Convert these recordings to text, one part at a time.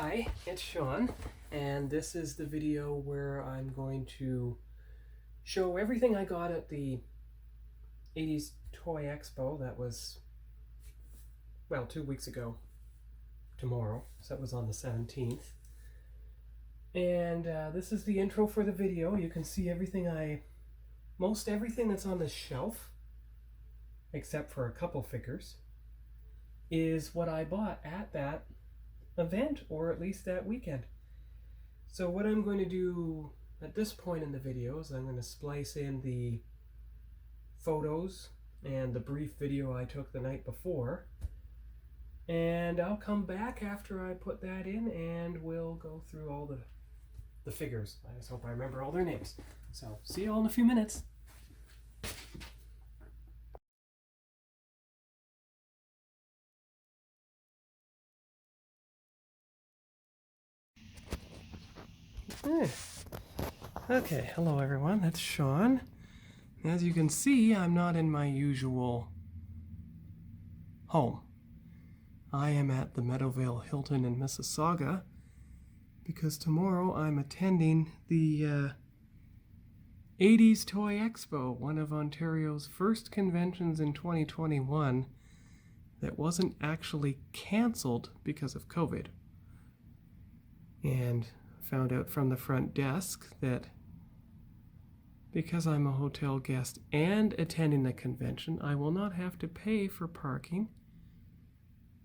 Hi, it's Sean, and this is the video where I'm going to show everything I got at the 80s Toy Expo. That was, well, 2 weeks ago tomorrow, so that was on the 17th. And this is the intro for the video. You can see most everything that's on the shelf, except for a couple figures, is what I bought at that event, or at least that weekend. So what I'm going to do at this point in the video is I'm going to splice in the photos and the brief video I took the night before, and I'll come back after I put that in and we'll go through all the figures. I just hope I remember all their names. So see you all in a few minutes. Okay, hello everyone, that's Sean. As you can see, I'm not in my usual home. I am at the Meadowvale Hilton in Mississauga because tomorrow I'm attending the 80s Toy Expo, one of Ontario's first conventions in 2021 that wasn't actually cancelled because of COVID. And found out from the front desk that because I'm a hotel guest and attending the convention, I will not have to pay for parking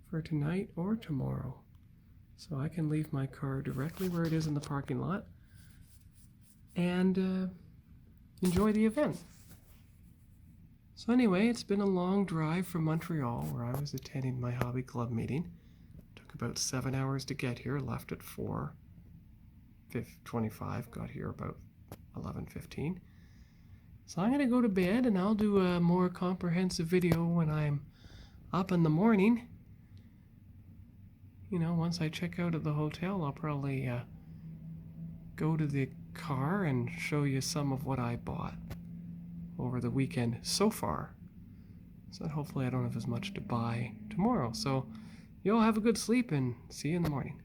for tonight or tomorrow. So I can leave my car directly where it is in the parking lot and enjoy the event. So anyway, it's been a long drive from Montreal, where I was attending my hobby club meeting. Took about 7 hours to get here, left at 4:25, got here about 11:15. So I'm going to go to bed, and I'll do a more comprehensive video when I'm up in the morning. You know, once I check out of the hotel, I'll probably go to the car and show you some of what I bought over the weekend so far. So that hopefully I don't have as much to buy tomorrow. So you all have a good sleep and see you in the morning.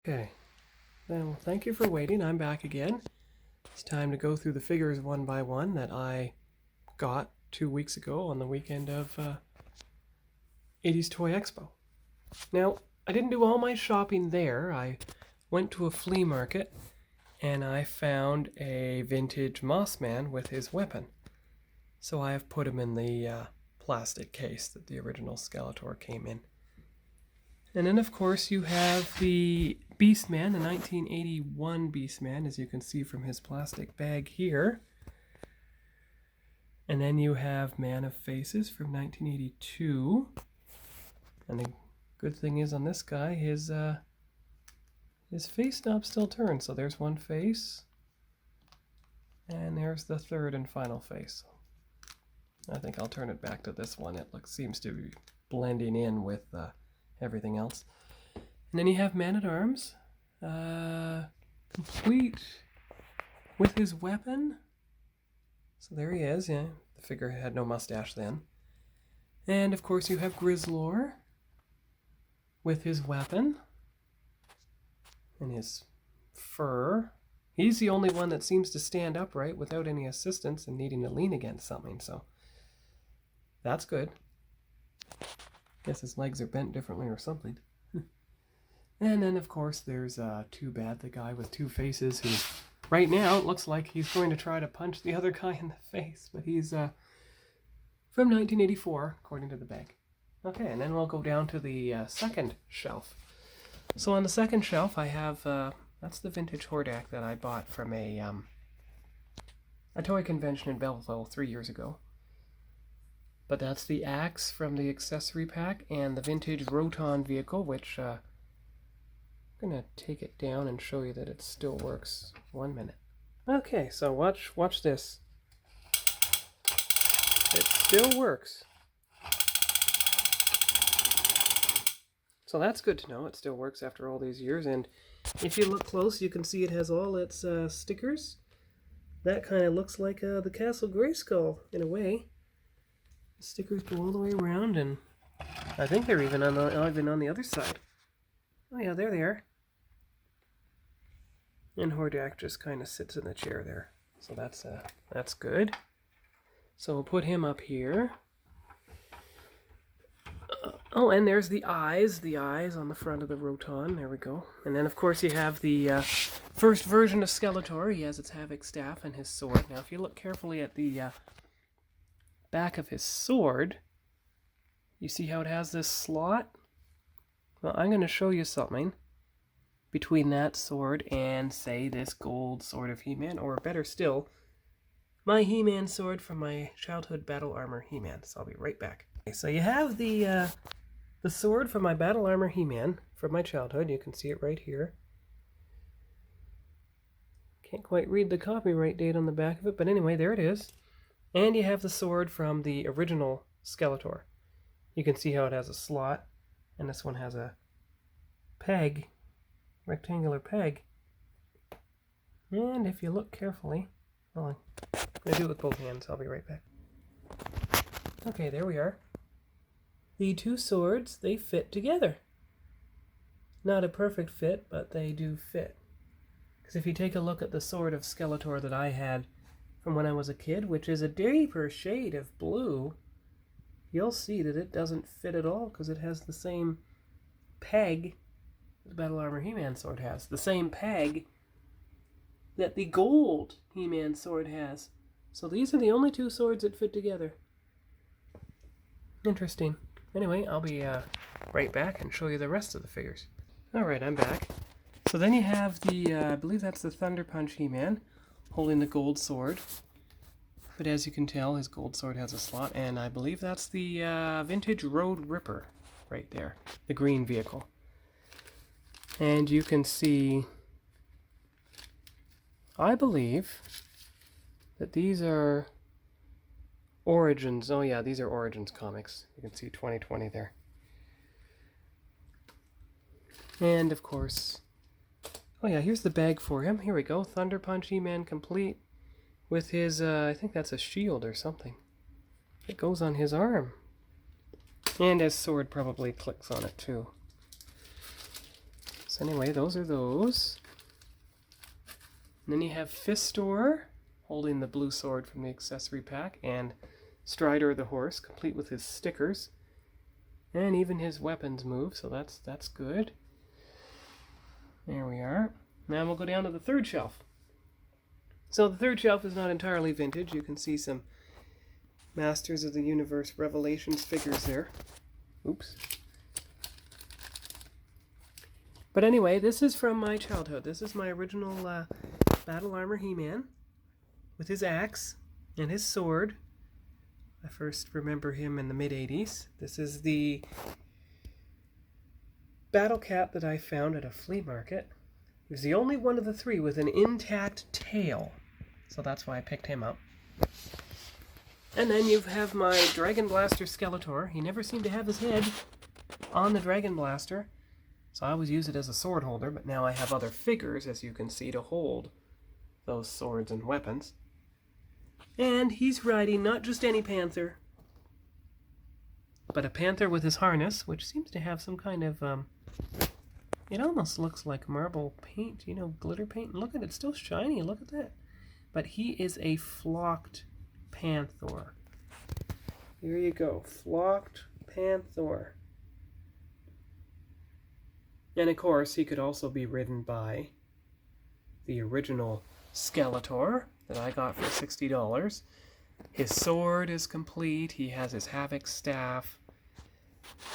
Okay, well, thank you for waiting. I'm back again. It's time to go through the figures one by one that I got 2 weeks ago on the weekend of 80s Toy Expo. Now, I didn't do all my shopping there. I went to a flea market and I found a vintage Mossman with his weapon. So I have put him in the plastic case that the original Skeletor came in. And then, of course, you have the Beastman, the 1981 Beastman, as you can see from his plastic bag here. And then you have Man of Faces from 1982. And the good thing is on this guy, his face knob still turns. So there's one face. And there's the third and final face. I think I'll turn it back to this one. It seems to be blending in with everything else. And then you have Man-at-Arms, complete with his weapon. So there he is, yeah. The figure had no mustache then. And of course you have Grizzlor with his weapon and his fur. He's the only one that seems to stand upright without any assistance and needing to lean against something, so that's good. Guess his legs are bent differently or something. And then of course there's Too Bad, the guy with two faces, who right now it looks like he's going to try to punch the other guy in the face, but he's from 1984, according to the bag. Okay, and then we'll go down to the second shelf. So on the second shelf I have, that's the vintage Hordak that I bought from a toy convention in Belleville 3 years ago. But that's the axe from the accessory pack and the vintage Roton vehicle, which I'm going to take it down and show you that it still works. 1 minute. Okay, so watch this. It still works. So that's good to know. It still works after all these years. And if you look close, you can see it has all its stickers. That kind of looks like the Castle Grayskull in a way. The stickers go all the way around, and I think they're even on the other side. Oh yeah, there they are. And Hordak just kind of sits in the chair there. So that's good. So we'll put him up here. Oh, and there's the eyes on the front of the Roton. There we go. And then, of course, you have the first version of Skeletor. He has its Havoc staff and his sword. Now, if you look carefully at the back of his sword, you see how it has this slot? Well, I'm going to show you something between that sword and, say, this gold sword of He-Man, or better still, my He-Man sword from my childhood Battle Armor He-Man. So I'll be right back. Okay, so you have the sword from my Battle Armor He-Man from my childhood. You can see it right here. Can't quite read the copyright date on the back of it, but anyway, there it is. And you have the sword from the original Skeletor. You can see how it has a slot, and this one has a peg, rectangular peg. And if you look carefully, well, I'm going to do it with both hands. I'll be right back. Okay, there we are. The two swords, they fit together. Not a perfect fit, but they do fit. Because if you take a look at the sword of Skeletor that I had from when I was a kid, which is a deeper shade of blue, you'll see that it doesn't fit at all, because it has the same peg the Battle Armor He-Man sword has. The same peg that the gold He-Man sword has. So these are the only two swords that fit together. Interesting. Anyway, I'll be right back and show you the rest of the figures. Alright, I'm back. So then you have the, I believe that's the Thunder Punch He-Man, holding the gold sword. But as you can tell, his gold sword has a slot, and I believe that's the vintage Road Ripper right there, the green vehicle. And you can see, I believe that these are Origins. Oh yeah, these are Origins comics. You can see 2020 there. And of course, oh yeah, here's the bag for him. Here we go. Thunder Punch He-Man complete with his, I think that's a shield or something. It goes on his arm. And his sword probably clicks on it too. So anyway, those are those. And then you have Fistor holding the blue sword from the accessory pack, and Strider the horse, complete with his stickers. And even his weapons move, so that's good. There we are. Now we'll go down to the third shelf. So the third shelf is not entirely vintage. You can see some Masters of the Universe Revelations figures there. Oops. But anyway, this is from my childhood. This is my original Battle Armor He-Man with his axe and his sword. I first remember him in the mid-80s. This is the Battle Cat that I found at a flea market. He was the only one of the three with an intact tail, so that's why I picked him up. And then you have my Dragon Blaster Skeletor. He never seemed to have his head on the Dragon Blaster, so I always use it as a sword holder, but now I have other figures, as you can see, to hold those swords and weapons. And he's riding not just any panther, but a panther with his harness, which seems to have some kind of, it almost looks like marble paint, you know, glitter paint. Look at it, it's still shiny, look at that. But he is a flocked panther. Here you go, flocked panther. And of course, he could also be ridden by the original Skeletor that I got for $60. His sword is complete, he has his Havoc staff,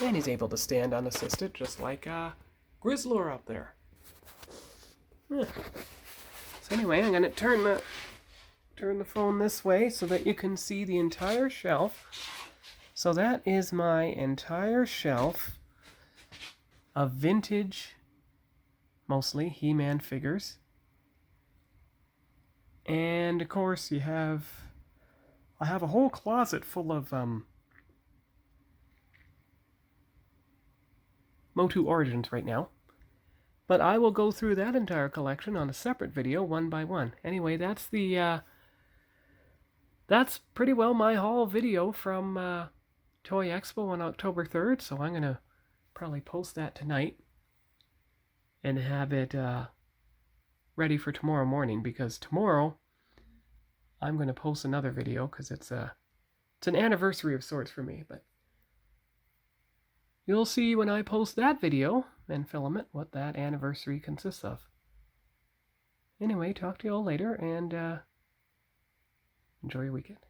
and he's able to stand unassisted just like Grizzlor up there. Yeah. So anyway, I'm going to turn the phone this way so that you can see the entire shelf. So that is my entire shelf of vintage, mostly He-Man figures. And of course I have a whole closet full of MOTU Origins right now. But I will go through that entire collection on a separate video, one by one. Anyway, that's pretty well my haul video from Toy Expo on October 3rd. So I'm going to probably post that tonight and have it ready for tomorrow morning, because tomorrow I'm going to post another video because it's an anniversary of sorts for me. But you'll see when I post that video and film it what that anniversary consists of. Anyway, talk to you all later, and enjoy your weekend.